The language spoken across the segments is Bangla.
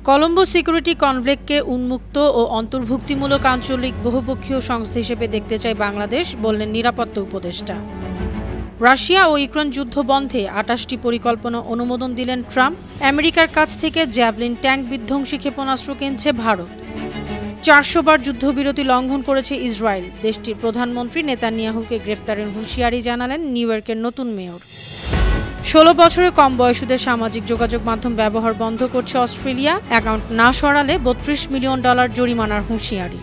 কলম্বো সিকিউরিটি কনভ্লেক্সকে উন্মুক্ত ও অন্তর্ভুক্তিমূলক আঞ্চলিক বহুপক্ষীয় সংস্থা হিসেবে দেখতে চায় বাংলাদেশ, বললেন নিরাপত্তা উপদেষ্টা। রাশিয়া ও ইউক্রেন যুদ্ধ বন্ধে ২৮টি পরিকল্পনা অনুমোদন দিলেন ট্রাম্প। আমেরিকার কাছ থেকে জ্যাভলিন ট্যাঙ্ক বিধ্বংসী ক্ষেপণাস্ত্র কিনছে ভারত। ৪০০ বার যুদ্ধবিরতি লঙ্ঘন করেছে ইসরায়েল। দেশটির প্রধানমন্ত্রী নেতানিয়াহুকে গ্রেফতারের হুঁশিয়ারি জানালেন নিউ ইয়র্কের নতুন মেয়র। ১৬ বছরের কম বয়সীদের সামাজিক যোগাযোগ মাধ্যম ব্যবহার বন্ধ করছে অস্ট্রেলিয়া। অ্যাকাউন্ট না সরালে $৩২ মিলিয়ন জরিমানার হুঁশিয়ারি।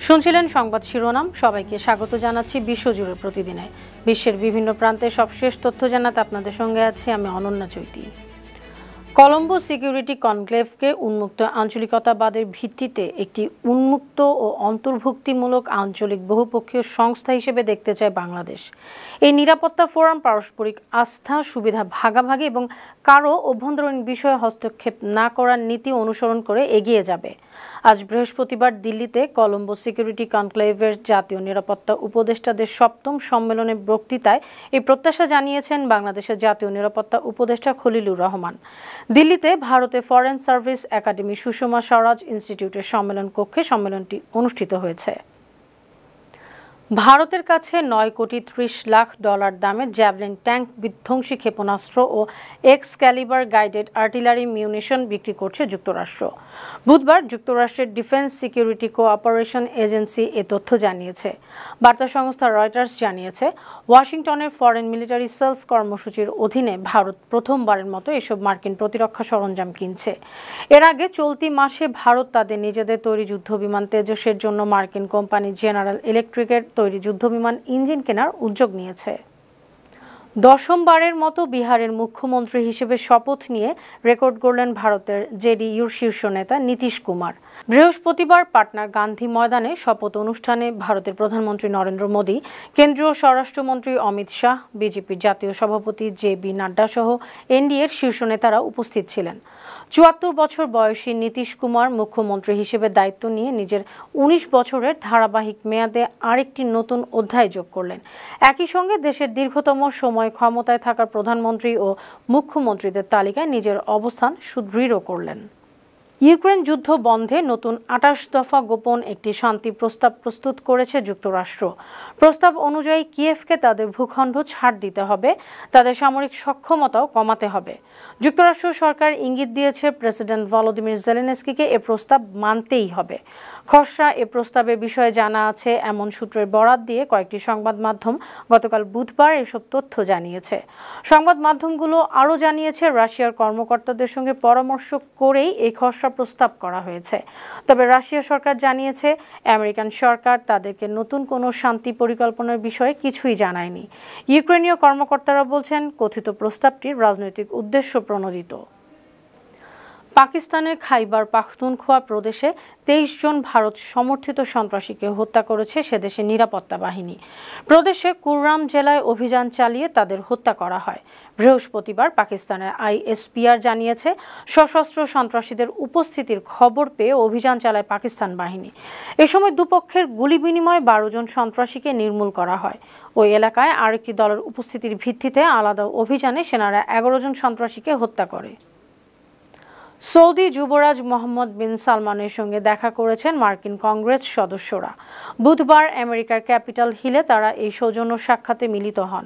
শুনছিলেন সংবাদ শিরোনাম। সবাইকে স্বাগত জানাচ্ছি বিশ্বজুড়ে প্রতিদিনে বিশ্বের বিভিন্ন প্রান্তে সবশেষ তথ্য জানাতে আপনাদের সঙ্গে আছি আমি অনন্যা চৈতি। কলম্বো সিকিউরিটি কনক্লেভকে উন্মুক্ত আঞ্চলিকতাবাদের ভিত্তিতে একটি উন্মুক্ত ও অন্তর্ভুক্তিমূলক আঞ্চলিক বহুপক্ষীয় সংস্থা হিসেবে দেখতে চায় বাংলাদেশ। এই নিরাপত্তা ফোরাম পারস্পরিক আস্থা, সুবিধা ভাগাভাগি এবং কারো অভ্যন্তরীণ বিষয়ে হস্তক্ষেপ না করার নীতি অনুসরণ করে এগিয়ে যাবে। আজ বৃহস্পতিবার দিল্লিতে কলম্বো সিকিউরিটি কনক্লেভের জাতীয় নিরাপত্তা উপদেষ্টাদের ৭ম সম্মেলনে বক্তৃতায় এই প্রত্যাশা জানিয়েছেন বাংলাদেশের জাতীয় নিরাপত্তা উপদেষ্টা খলিলুর রহমান। দিল্লিতে ভারতে foreign service academy Sushma Swaraj ইনস্টিটিউটের সম্মেলন কক্ষে সম্মেলনটি অনুষ্ঠিত হয়েছে। ভারতের কাছে $৯,৩০,০০,০০০ দামের জ্যাভলিন ট্যাঙ্ক বিধ্বংসী ক্ষেপণাস্ত্র ও এক্সক্যালিবার গাইডেড আর্টিলারি মিউনিশন বিক্রি করছে যুক্তরাষ্ট্র। বুধবার যুক্তরাষ্ট্রের ডিফেন্স সিকিউরিটি কোঅপারেশন এজেন্সি এ তথ্য জানিয়েছে। বার্তা সংস্থা রয়টার্স জানিয়েছে, ওয়াশিংটনের ফরেন মিলিটারি সেলস কর্মসূচির অধীনে ভারত প্রথমবারের মতো এসব মার্কিন প্রতিরক্ষা সরঞ্জাম কিনছে। এর আগে চলতি মাসে ভারত তাদের নিজেদের তৈরি যুদ্ধবিমান তেজসের জন্য মার্কিন কোম্পানি জেনারেল ইলেকট্রিকের তৈরি যুদ্ধবিমান ইঞ্জিন কেনার উদ্যোগ নিয়েছে। ১০মবারের মতো বিহারের মুখ্যমন্ত্রী হিসেবে শপথ নিয়ে রেকর্ড গড়লেন ভারতের জেডিইউর শীর্ষ নেতা নীতিশ কুমার। বৃহস্পতিবার পাটনার গান্ধী ময়দানে শপথ অনুষ্ঠানে ভারতের প্রধানমন্ত্রী নরেন্দ্র মোদী, কেন্দ্রীয় স্বরাষ্ট্রমন্ত্রী অমিত শাহ, বিজেপির জাতীয় সভাপতি জে.বি. নাড্ডা সহ এনডিএর শীর্ষ নেতারা উপস্থিত ছিলেন। ৭৪ বছর বয়সী নীতিশ কুমার মুখ্যমন্ত্রী হিসেবে দায়িত্ব নিয়ে নিজের ১৯ বছরের ধারাবাহিক মেয়াদে আরেকটি নতুন অধ্যায় যোগ করলেন। একই সঙ্গে দেশের দীর্ঘতম সময় ক্ষমতায় থাকা প্রধানমন্ত্রী ও মুখ্যমন্ত্রীদের তালিকায় নিজের অবস্থান সুদৃঢ় করলেন। ইউক্রেন যুদ্ধ বন্ধে নতুন ২৮ দফা গোপন একটি শান্তি প্রস্তাব প্রস্তুত করেছে যুক্তরাষ্ট্র। প্রস্তাব অনুযায়ী কিয়েভকে তাদের ভূখণ্ড ছাড় দিতে হবে, তাদের সামরিক সক্ষমতাও কমাতে হবে। যুক্তরাষ্ট্র সরকার ইঙ্গিত দিয়েছে প্রেসিডেন্ট ভলোদিমির জেলেনস্কিকে এ প্রস্তাব মানতেই হবে। খসড়া এ প্রস্তাবের বিষয়ে জানা আছে এমন সূত্রের বরাত দিয়ে কয়েকটি সংবাদ মাধ্যম গতকাল বুধবার এসব তথ্য জানিয়েছে। সংবাদ মাধ্যমগুলো আরও জানিয়েছে, রাশিয়ার কর্মকর্তাদের সঙ্গে পরামর্শ করেই এই খসড়া প্রস্তাব করা হয়েছে। তবে রাশিয়া সরকার জানিয়েছে, আমেরিকান সরকার তাদেরকে নতুন কোনো শান্তি পরিকল্পনার বিষয়ে কিছুই জানায়নি। ইউক্রেনীয় কর্মকর্তারা বলছেন, কথিত প্রস্তাবটির রাজনৈতিক উদ্দেশ্য প্রণোদিত। পাকিস্তানের খাইবার পাখতুনখোয়া প্রদেশে ২৩ জন ভারত সমর্থিত সন্ত্রাসীকে হত্যা করেছে সেদেশের নিরাপত্তা বাহিনী। প্রদেশে কুররাম জেলায় অভিযান চালিয়ে তাদের হত্যা করা হয়। বৃহস্পতিবার পাকিস্তানের আইএসপিআর জানিয়েছে, সশস্ত্র সন্ত্রাসীদের উপস্থিতির খবর পেয়ে অভিযান চালায় পাকিস্তান বাহিনী। এ সময় দুপক্ষের গুলি বিনিময়ে ১২ জন সন্ত্রাসীকে নির্মূল করা হয়। ওই এলাকায় আরেকটি দলের উপস্থিতির ভিত্তিতে আলাদা অভিযানে সেনারা ১১ জন সন্ত্রাসীকে হত্যা করে। সৌদি যুবরাজ মোহাম্মদ বিন সালমানের সঙ্গে দেখা করেছেন মার্কিন কংগ্রেস সদস্যরা। বুধবার আমেরিকার ক্যাপিটাল হিলে তারা এই সৌজন্য সাক্ষাতে মিলিত হন।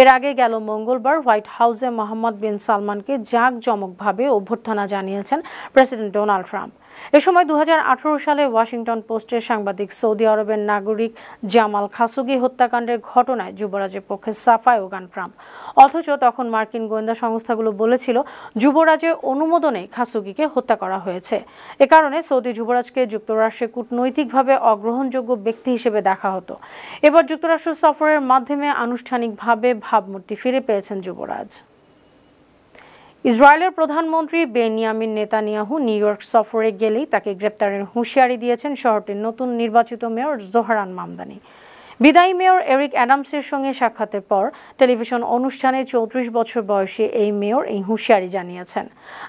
এর আগে গেল মঙ্গলবার হোয়াইট হাউসে মোহাম্মদ বিন সালমানকে জাঁকজমকভাবে অভ্যর্থনা জানিয়েছেন প্রেসিডেন্ট ডোনাল্ড ট্রাম্প। এ সময় ২০১৮ সালে ওয়াশিংটন পোস্টের সাংবাদিক সৌদি আরবের নাগরিক জামাল খাশোগি হত্যাকাণ্ডের ঘটনায় যুবরাজের পক্ষে সাফাইও গান ট্রাম্প। অথচ তখন মার্কিন গোয়েন্দা সংস্থাগুলো বলেছিল, যুবরাজের অনুমোদনে খাশোগিকে হত্যা করা হয়েছে। এ কারণে সৌদি যুবরাজকে যুক্তরাষ্ট্রে কূটনৈতিকভাবে অগ্রহণযোগ্য ব্যক্তি হিসেবে দেখা হতো। এবার যুক্তরাষ্ট্র সফরের মাধ্যমে আনুষ্ঠানিকভাবে ভাবমূর্তি ফিরে পেয়েছেন যুবরাজ। ইসরায়েলের প্রধানমন্ত্রী বেনিয়ামিন নেতানিয়াহু নিউ ইয়র্ক সফরে গেলেই তাকে গ্রেপ্তারের হুঁশিয়ারি দিয়েছেন শহরটির নতুন নির্বাচিত মেয়র জোহরান মামদানি। বিদায়ী মেয়র এরিক অ্যাডামসের সঙ্গে সাক্ষাতের পর টেলিভিশন অনুষ্ঠানে 34 বছর বয়সী এই মেয়র এই হুঁশিয়ারি জানিয়েছেন।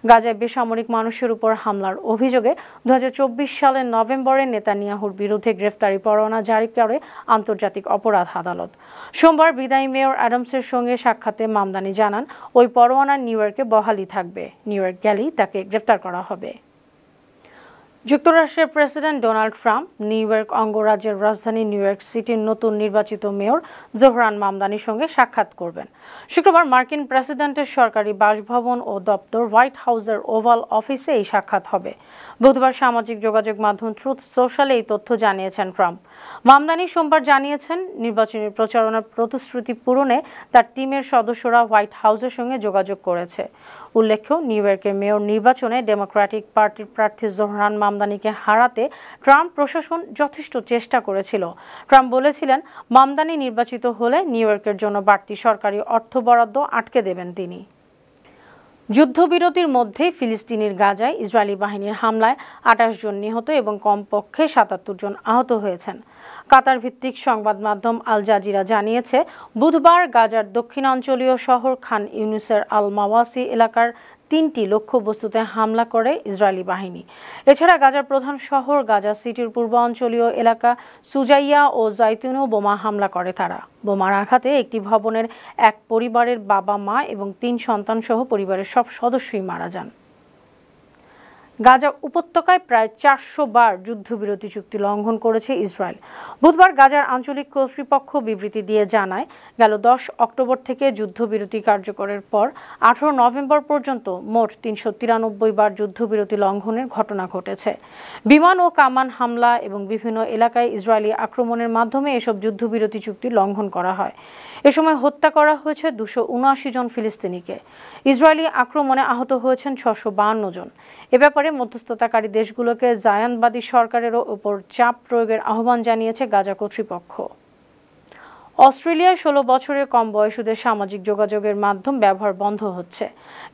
গাজায় বেসামরিক মানুষের উপর হামলার অভিযোগে 2024 সালের নভেম্বরে নেতানিয়াহুর বিরুদ্ধে গ্রেফতারি পরোয়ানা জারি করে আন্তর্জাতিক অপরাধ আদালত। সোমবার বিদায়ী মেয়র অ্যাডামসের সঙ্গে সাক্ষাতে মামদানি জানান, ওই পরোয়ানা নিউ ইয়র্কে বহালই থাকবে, নিউ ইয়র্ক গেলেই তাকে গ্রেফতার করা হবে। যুক্তরাষ্ট্রের president Donald Trump new York অঙ্গরাজ্যের রাজধানী নিউ ইয়র্ক সিটির নতুন নির্বাচিত মেয়র জোহরান মামদানির সঙ্গে সাক্ষাৎ করবেন। শুক্রবার মার্কিন প্রেসিডেন্টের সরকারি বাসভবন ও দপ্তর হোয়াইট হাউসের ওভাল অফিসে এই সাক্ষাৎ হবে। বুধবার সামাজিক যোগাযোগ মাধ্যম ট্রুথ সোশ্যালে এই তথ্য জানিয়েছেন ট্রাম্প। মামদানি সোমবার জানিয়েছেন, নির্বাচনী প্রচারণার প্রতিশ্রুতি পূরণে তার টিমের সদস্যরা হোয়াইট হাউসের সঙ্গে যোগাযোগ করেছে। উল্লেখ্য, নিউ ইয়র্কের মেয়র নির্বাচনে ডেমোক্রেটিক পার্টির প্রার্থী জোহরান মামদানিকে হারাতে ট্রাম্প প্রশাসন যথেষ্ট চেষ্টা করেছিল। ট্রাম্প বলেছিলেন, মামদানি নির্বাচিত হলে নিউ ইয়র্কের জন্য বাড়তি সরকারি অর্থ বরাদ্দ আটকে দেবেন তিনি। যুদ্ধবিরতির মধ্যেই ফিলিস্তিনের গাজায় ইসরায়েলি বাহিনীর হামলায় 28 জন নিহত এবং কমপক্ষে 77 জন আহত হয়েছেন। কাতার ভিত্তিক সংবাদ মাধ্যম আল জাজিরা জানিয়েছে, বুধবার গাজার দক্ষিণাঞ্চলীয় শহর খান ইউনিসের আল মাওয়াসি এলাকার 3টি লক্ষ্যবস্তুতে হামলা করে ইসরায়েলি বাহিনী। এছাড়া গাজার প্রধান শহর গাজা সিটির পূর্বাঞ্চলীয় এলাকা সুজাইয়া ও জাইতুনেও বোমা হামলা করে তারা। বোমার আঘাতে একটি ভবনের এক পরিবারের বাবা, মা এবং 3 সন্তান সহ পরিবারের সব সদস্যই মারা যান। গাজা উপত্যকায় প্রায় 400 বার যুদ্ধবিরতি চুক্তি লঙ্ঘন করেছে ইসরায়েল। বুধবার গাজার আঞ্চলিক কর্তৃপক্ষ বিবৃতি দিয়ে জানায়, গেল 10 অক্টোবর থেকে যুদ্ধবিরতি কার্যকরের পর 18 নভেম্বর পর্যন্ত মোট 393 বার যুদ্ধবিরতি লঙ্ঘনের ঘটনা ঘটেছে। বিমান ও কামান হামলা এবং বিভিন্ন এলাকায় ইসরায়েলি আক্রমণের মাধ্যমে এসব যুদ্ধবিরতি চুক্তি লঙ্ঘন করা হয়। এ সময় হত্যা করা হয়েছে 279 জন ফিলিস্তিনিকে। ইসরায়েলি আক্রমণে আহত হয়েছেন 652 জন। এ ব্যাপারে মধ্যস্থতাকারী দেশগুলোকে জায়ানবাদী সরকারের উপর চাপ প্রয়োগের আহ্বান জানিয়েছে গাজা কর্তৃপক্ষ। অস্ট্রেলিয়ায় 16 বছরের কম বয়সীদের সামাজিক যোগাযোগের মাধ্যম ব্যবহার বন্ধ হচ্ছে।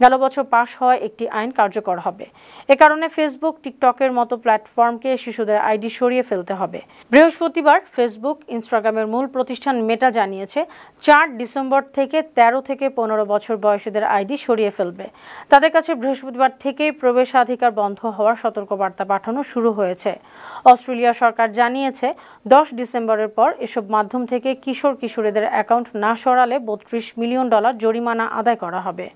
গেল বছর পাশ হওয়া একটি আইন কার্যকর হবে। এ কারণে ফেসবুক, টিকটকের মতো প্ল্যাটফর্মকে শিশুদের আইডি সরিয়ে ফেলতে হবে। বৃহস্পতিবার ফেসবুক, ইনস্টাগ্রামের মূল প্রতিষ্ঠান মেটা জানিয়েছে, 4 ডিসেম্বর থেকে 13 থেকে 15 বছর বয়সীদের আইডি সরিয়ে ফেলবে। তাদের কাছে বৃহস্পতিবার থেকেই প্রবেশাধিকার বন্ধ হওয়ার সতর্কবার্তা পাঠানো শুরু হয়েছে। অস্ট্রেলিয়া সরকার জানিয়েছে, 10 ডিসেম্বরের পর এসব মাধ্যম থেকে কিশোরীদের অ্যাকাউন্ট না সরালে $32 মিলিয়ন জরিমানা আদায় করা হবে।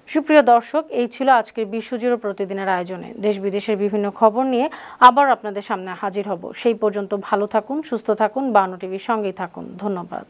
সুপ্রিয় দর্শক, এই ছিল আজকের বিশ্বজুড়ে প্রতিদিনের আয়োজনে। দেশ বিদেশের বিভিন্ন খবর নিয়ে আবার আপনাদের সামনে হাজির হব। সেই পর্যন্ত ভালো থাকুন, সুস্থ থাকুন, বানু টিভির সঙ্গেই থাকুন। ধন্যবাদ।